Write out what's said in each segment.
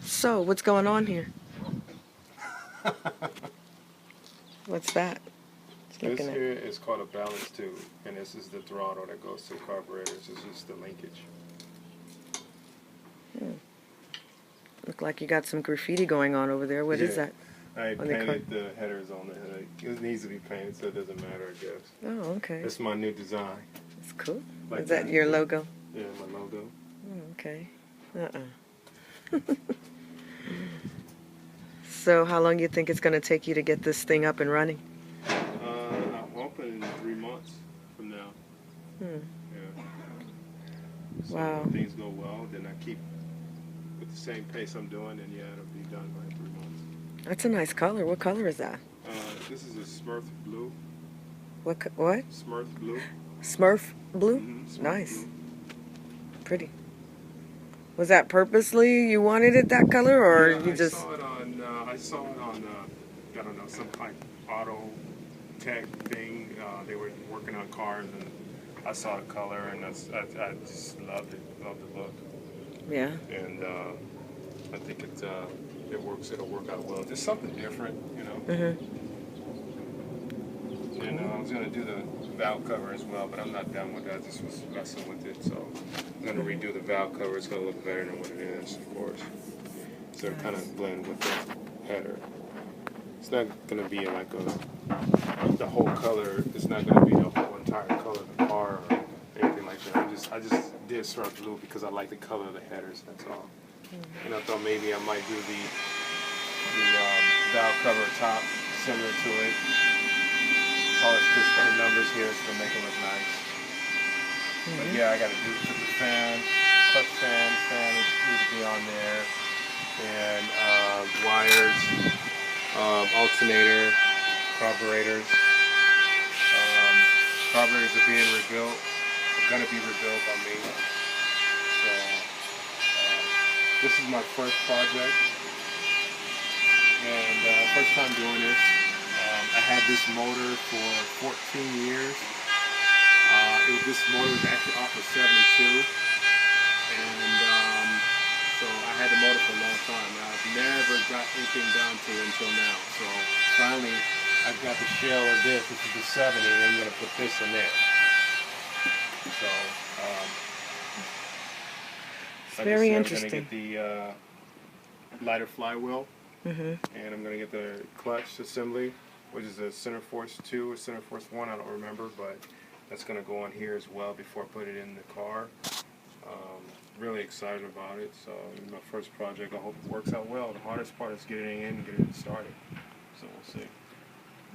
So, what's going on here? What's that? Just This looking at. here is called a balance tube, and this is the throttle that goes to the carburetors. This is the linkage. Look like you got some graffiti going on over there. What is that? I On the painted the headers on the head. It needs to be painted, so it doesn't matter, I guess. Oh, okay. It's my new design. That's cool. Like Is that your logo? Yeah, my logo. Oh, okay. So, how long do you think it's going to take you to get this thing up and running? I'm hoping in 3 months from now. Hmm. Yeah. So Wow. if things go well, then I keep with the same pace I'm doing, and yeah, it'll be done by 3 months. That's a nice color. What color is that? This is a Smurf blue. What? Smurf blue. Smurf blue? Smurf Nice. blue. Pretty. Was that purposely you wanted it that color, or Yeah, you just... I saw it on I don't know, some like auto tech thing. They were working on cars, and I saw the color, and I just loved it. Loved the look. Yeah. And I think it works. It'll work out well. Just something different, you know. Mm-hmm. And I was gonna do the valve cover as well, but I'm not done with that. I just was messing with it, so I'm gonna redo the valve cover. It's gonna look better than what it is, of course. So it kind of blend with the header. It's not gonna be like the whole color. It's not gonna be the whole entire color of the car or anything like that. I just did Smurf blue because I like the color of the headers. That's all. And I thought maybe I might do the valve cover top similar to it. Polish just the numbers here so to make it look nice. But yeah, I got to do put the fan, clutch fan needs to be on there, and wires, alternator, carburetors. Carburetors are being rebuilt. They're gonna be rebuilt by me. So this is my first project, and first time doing this. I had this motor for 14 years. This motor was actually off of 72, and so I had the motor for a long time. And I've never got anything done to it until now. So finally, I've got the shell of this. This is the 70, and I'm going to put this in there. So It's very interesting. I'm going to get the lighter flywheel, and I'm going to get the clutch assembly, which is a center force 2 or center force 1, I don't remember, but that's going to go on here as well before I put it in the car. Really excited about it. So my first project, I hope it works out well. The hardest part is getting it in and getting it started. So we'll see.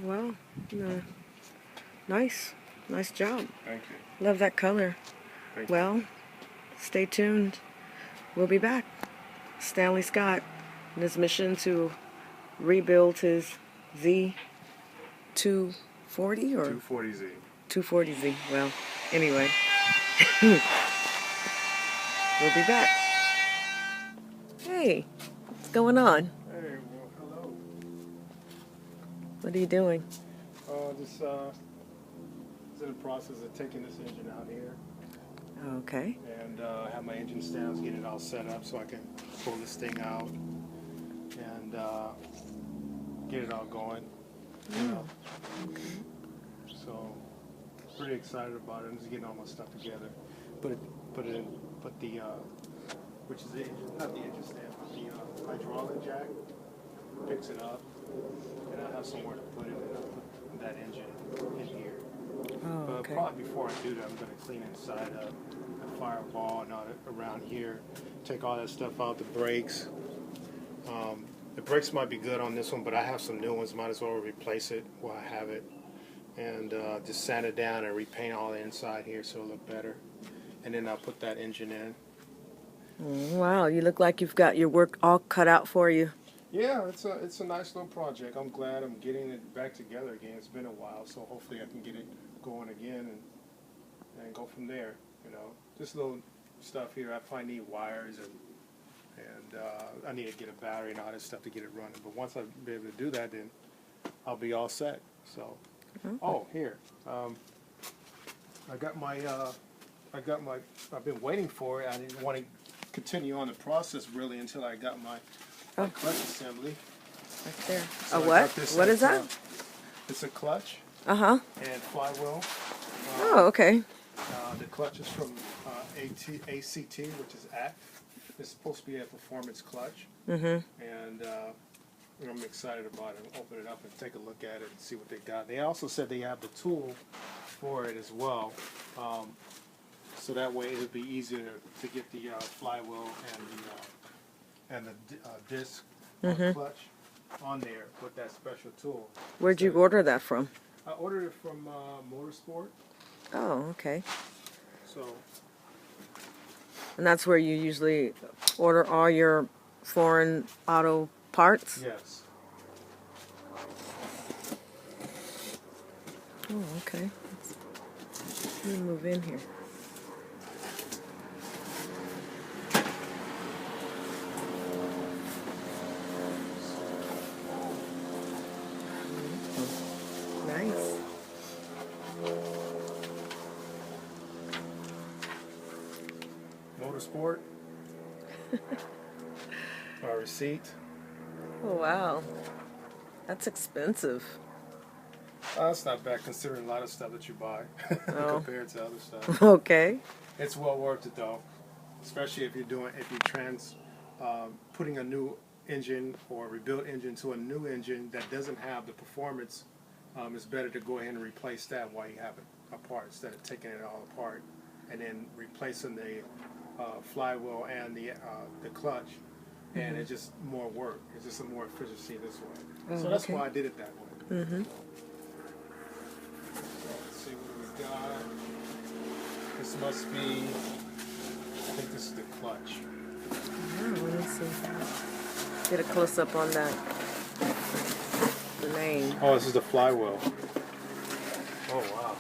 Well, nice job. Thank you. Love that color. Thank you. Well, stay tuned. We'll be back. Stanley Scott and his mission to rebuild his Z240 or 240Z. 240Z. Well, anyway. We'll be back. Hey, what's going on? Hey, well, hello. What are you doing? Just in the process of taking this engine out here. Okay. And have my engine stands, get it all set up so I can pull this thing out and get it all going. You know. So pretty excited about it. I'm just getting all my stuff together. Put the which is the engine, not the engine stand, but the hydraulic jack picks it up, and I have somewhere to put it, and I'll put that engine in here. Oh, But okay. probably before I do that, I'm going to clean inside up the firewall and all that around here. Take all that stuff out, the brakes. The brakes might be good on this one, but I have some new ones. Might as well replace it while I have it. And just sand it down and repaint all the inside here so it'll look better. And then I'll put that engine in. Wow, you look like you've got your work all cut out for you. Yeah, it's a nice little project. I'm glad I'm getting it back together again. It's been a while, so hopefully I can get it going again and go from there. You know, just little stuff here. I probably need wires and I need to get a battery and all that stuff to get it running. But once I be able to do that, then I'll be all set. So, oh here, I've been waiting for it. I didn't want to continue on the process really until I got my clutch assembly. Right there. So A I what? got this What at, is that? It's a clutch Uh-huh. and flywheel. Oh, okay. The clutch is from ACT, which is ACT. It's supposed to be a performance clutch. Mm-hmm. And I'm excited about it. Open it up and take a look at it and see what they got. They also said they have the tool for it as well. So that way it'll be easier to get the flywheel and the disc clutch on there with that special tool. Where'd you order that from? I ordered it from Motorsport. Oh, okay. So And that's where you usually order all your foreign auto parts? yes. Oh, okay. Let me move in here. Nice. Motorsport. Our receipt. Oh, wow. That's expensive. That's not bad considering a lot of stuff that you buy compared to other stuff. Okay. It's well worth it though, especially if you're putting a new engine or rebuilt engine to a new engine that doesn't have the performance. It's better to go ahead and replace that while you have it apart instead of taking it all apart and then replacing the flywheel and the clutch. And it's just more work. It's just more efficiency this way. So that's why I did it that way. Mm-hmm. Let's see what we got. This must be, I think this is the clutch. Oh, let me see. Get a close-up on that. The name. Oh, this is the flywheel. Oh, wow.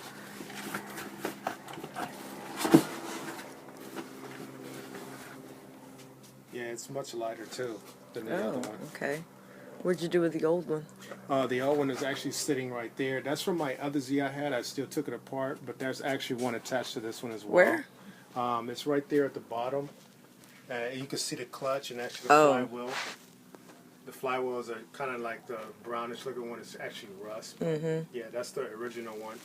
Yeah, it's much lighter too than the other one. Okay. What'd you do with the old one? The old one is actually sitting right there. That's from my other Z I had. I still took it apart, but there's actually one attached to this one as well. Where? It's right there at the bottom. You can see the clutch and actually the flywheel. The flywheels are kind of like the brownish looking one. It's actually rust. Mm-hmm. Yeah, that's the original one.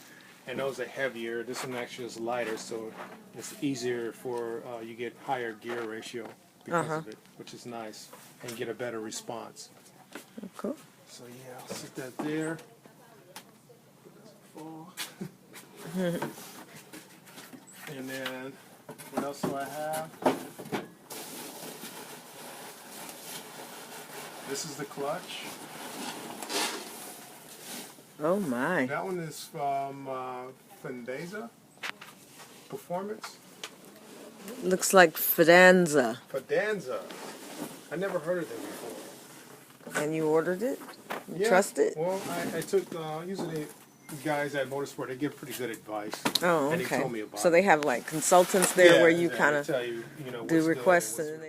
And those are heavier. This one actually is lighter, so it's easier for you get higher gear ratio because of it, which is nice, and get a better response. Oh, cool. So yeah, I'll sit that there. Fall. And then what else do I have? This is the clutch. Oh my. That one is from Fendeza Performance. Looks like Fidanza. Fidanza. I never heard of them before. And you ordered it? You Yeah, trust it? Well, I took, usually the guys at Motorsport, they give pretty good advice. Oh, And okay. they told me about So it. they have like consultants there where you they kind of tell you, do what's good, requests what's and they